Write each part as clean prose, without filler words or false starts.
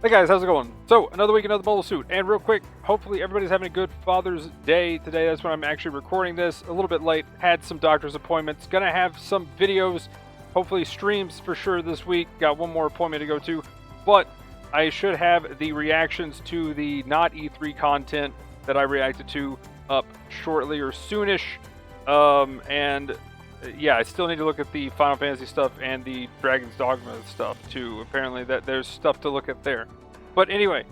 Hey guys, how's it going? So, another week, another bolo suit, and real quick, hopefully everybody's having a good Father's Day today. That's when I'm actually recording this. A little bit late, had some doctor's appointments. Gonna have some videos, hopefully streams for sure this week. Got one more appointment to go to, but I should have the reactions to the not E3 content that I reacted to up shortly or soonish. Yeah, I still need to look at the Final Fantasy stuff and the Dragon's Dogma stuff too. Apparently that there's stuff to look at there. But anyway,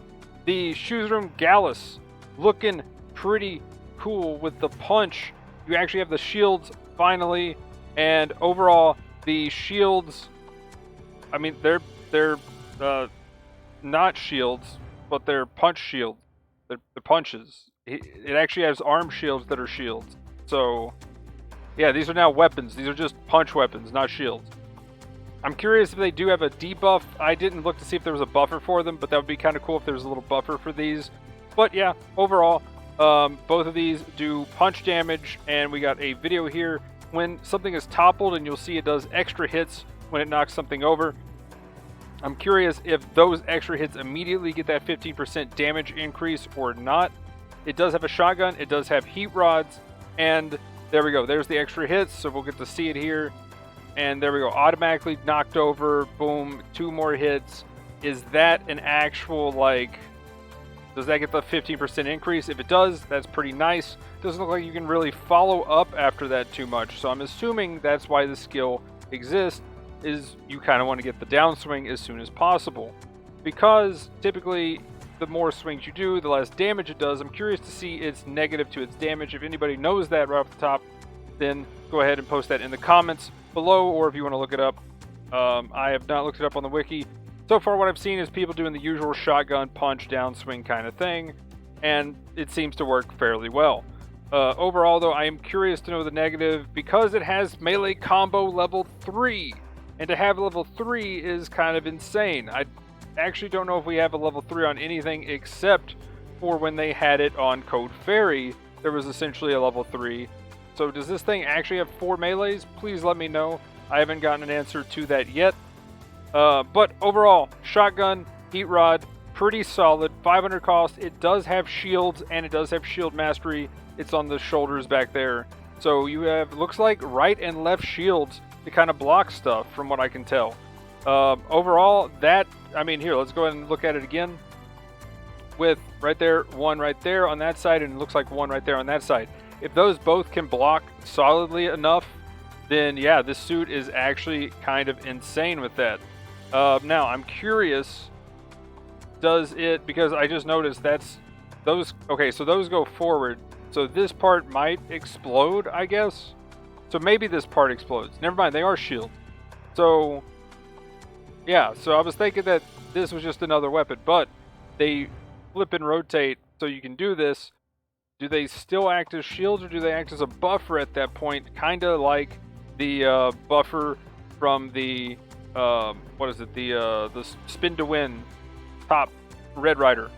the Schuzrum Gallus looking pretty cool with the punch. You actually have the shields finally, and overall the shields, I mean they're not shields, but they're punch shields. They're punches. It actually has arm shields that are shields. So yeah, these are now weapons. These are just punch weapons, not shields. I'm curious if they do have a debuff. I didn't look to see if there was a buffer for them, but that would be kind of cool if there was a little buffer for these. But yeah, overall, both of these do punch damage, and we got a video here when something is toppled, and you'll see it does extra hits when it knocks something over. I'm curious if those extra hits immediately get that 15% damage increase or not. It does have a shotgun, it does have heat rods, and there we go. There's the extra hits, so we'll get to see it here. And there we go. Automatically knocked over. Boom. 2 more hits. Is that an actual, like... Does that get the 15% increase? If it does, that's pretty nice. Doesn't look like you can really follow up after that too much. So I'm assuming that's why the skill exists, is you kind of want to get the downswing as soon as possible. Because typically, the more swings you do, the less damage it does. I'm curious to see its negative to its damage. If anybody knows that right off the top, then go ahead and post that in the comments below, or if you want to look it up. I have not looked it up on the wiki. So far what I've seen is people doing the usual shotgun punch downswing kind of thing, and it seems to work fairly well. Overall though, I am curious to know the negative because it has melee combo level 3, and to have level 3 is kind of insane. I actually don't know if we have a level 3 on anything except for when they had it on Code Fairy. There was essentially a level 3. So does this thing actually have 4 melees? Please let me know. I haven't gotten an answer to that yet. But overall, shotgun, heat rod, pretty solid. 500 cost. It does have shields, and it does have shield mastery. It's on the shoulders back there. So you have, looks like, right and left shields to kind of block stuff from what I can tell. Overall, that, I mean, here, let's go ahead and look at it again. With right there, one right there on that side, and it looks like one right there on that side. If those both can block solidly enough, then yeah, this suit is actually kind of insane with that. Now, I'm curious, does it, because I just noticed that's, those, okay, so those go forward. So this part might explode, I guess. So maybe this part explodes. Never mind, they are shield. So yeah, so I was thinking that this was just another weapon, but they flip and rotate so you can do this. Do they still act as shields, or do they act as a buffer at that point? Kind of like the buffer from the, what is it, the Spin to Win top Red Rider.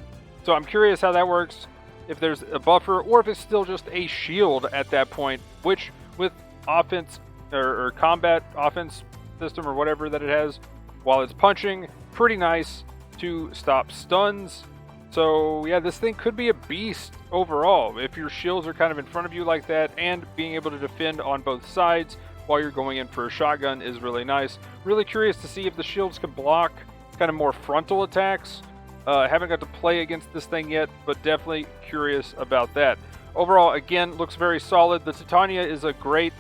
So I'm curious how that works, if there's a buffer, or if it's still just a shield at that point, which with offense, or combat offense system, or whatever that it has, while it's punching, pretty nice to stop stuns. So yeah, this thing could be a beast overall if your shields are kind of in front of you like that, and being able to defend on both sides while you're going in for a shotgun is really nice. Really curious to see if the shields can block kind of more frontal attacks. Haven't got to play against this thing yet, but definitely curious about that. Overall, again, looks very solid. The Titania is a great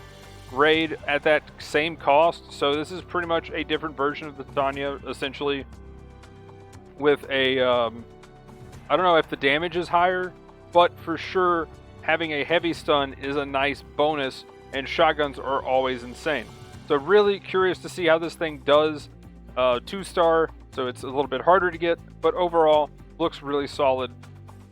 raid at that same cost, so this is pretty much a different version of the Titania, essentially, with a I don't know if the damage is higher, but for sure having a heavy stun is a nice bonus, and shotguns are always insane. So really curious to see how this thing does. 2-star, so it's a little bit harder to get, but overall looks really solid.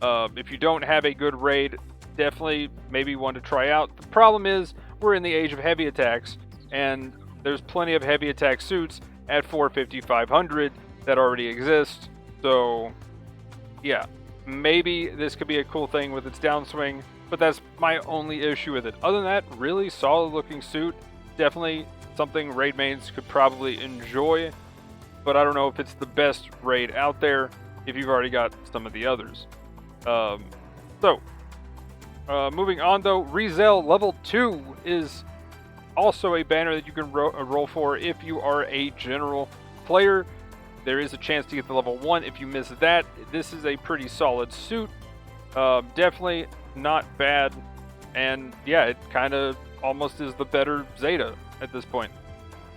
If you don't have a good raid, definitely maybe one to try out. The problem is we're in the age of heavy attacks, and there's plenty of heavy attack suits at 450, 500 that already exist. So yeah, maybe this could be a cool thing with its downswing, but that's my only issue with it. Other than that, really solid looking suit. Definitely something raid mains could probably enjoy, but I don't know if it's the best raid out there. if you've already got some of the others. Moving on though, ReZel level 2 is also a banner that you can roll for if you are a general player. There is a chance to get the level 1 if you miss that. This is a pretty solid suit. Definitely not bad. And yeah, it kind of almost is the better Zeta at this point.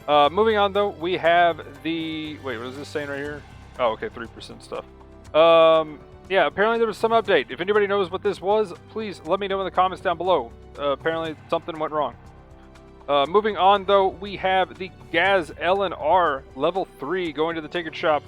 Moving on though, we have the... Wait, what is this saying right here? Oh, okay, 3% stuff. Yeah, apparently there was some update. If anybody knows what this was, please let me know in the comments down below. Apparently something went wrong. Moving on though, we have the Gaz LNR level 3 going to the ticket shop.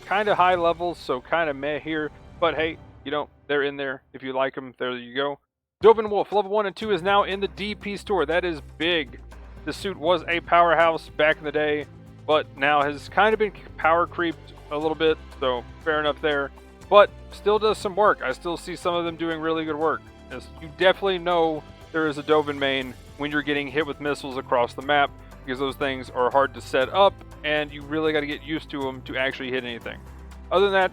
Kind of high levels, so kind of meh here. But hey, you know, they're in there. If you like them, there you go. Doven Wolf level 1 and 2 is now in the DP store. That is big. The suit was a powerhouse back in the day, but now has kind of been power creeped a little bit, so fair enough there. But still does some work. I still see some of them doing really good work. As you definitely know there is a Doven main when you're getting hit with missiles across the map, because those things are hard to set up and you really got to get used to them to actually hit anything. Other than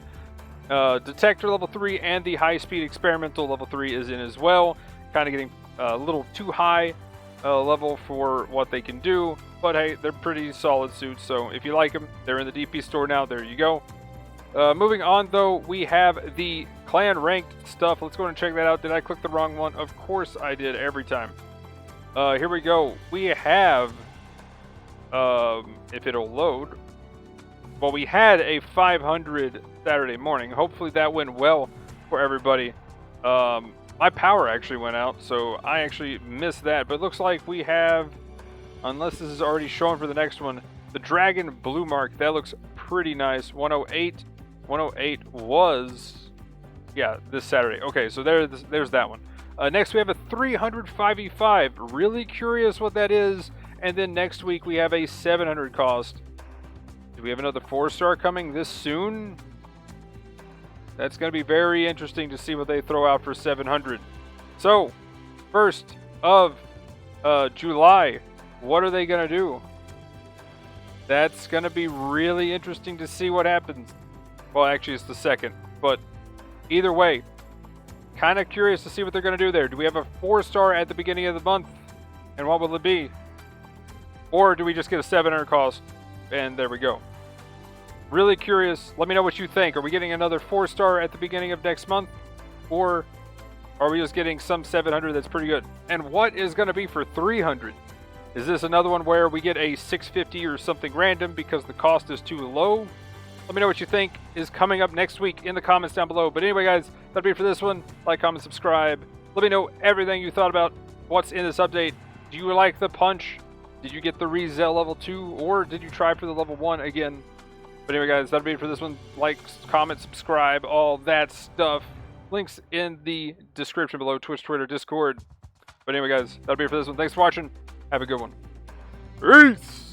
that, Detector level 3 and the High Speed Experimental level 3 is in as well. Kind of getting a little too high level for what they can do, but hey, they're pretty solid suits, so if you like them, they're in the DP store now. There you go. Moving on though, we have the clan ranked stuff. Let's go and check that out. Did I click the wrong one? Of course I did, every time. Here we go. We have, if it'll load, well, we had a 500 Saturday morning. Hopefully that went well for everybody. My power actually went out, so I actually missed that. But it looks like we have, unless this is already shown for the next one, the Dragon Blue Mark. That looks pretty nice. 108. 108 was, yeah, this Saturday. Okay, so there's that one. Next we have a 300 5v5. Really curious what that is. And then next week we have a 700 cost. Do we have another 4-star coming this soon? That's going to be very interesting to see what they throw out for 700. So, 1st of July, what are they going to do? That's going to be really interesting to see what happens. Well, actually, it's the 2nd. But either way, kind of curious to see what they're going to do there. Do we have a 4-star at the beginning of the month? And what will it be? Or do we just get a 700 cost? And there we go. Really curious. Let me know what you think. Are we getting another 4-star at the beginning of next month? Or are we just getting some 700 that's pretty good? And what is going to be for 300? Is this another one where we get a 650 or something random because the cost is too low? Let me know what you think is coming up next week in the comments down below. But anyway, guys, that'll be it for this one. Like, comment, subscribe. Let me know everything you thought about what's in this update. Do you like the punch? Did you get the ReZel level 2? Or did you try for the level 1 again? But anyway, guys, that'll be it for this one. Like, comment, subscribe, all that stuff. Links in the description below. Twitch, Twitter, Discord. But anyway, guys, that'll be it for this one. Thanks for watching. Have a good one. Peace!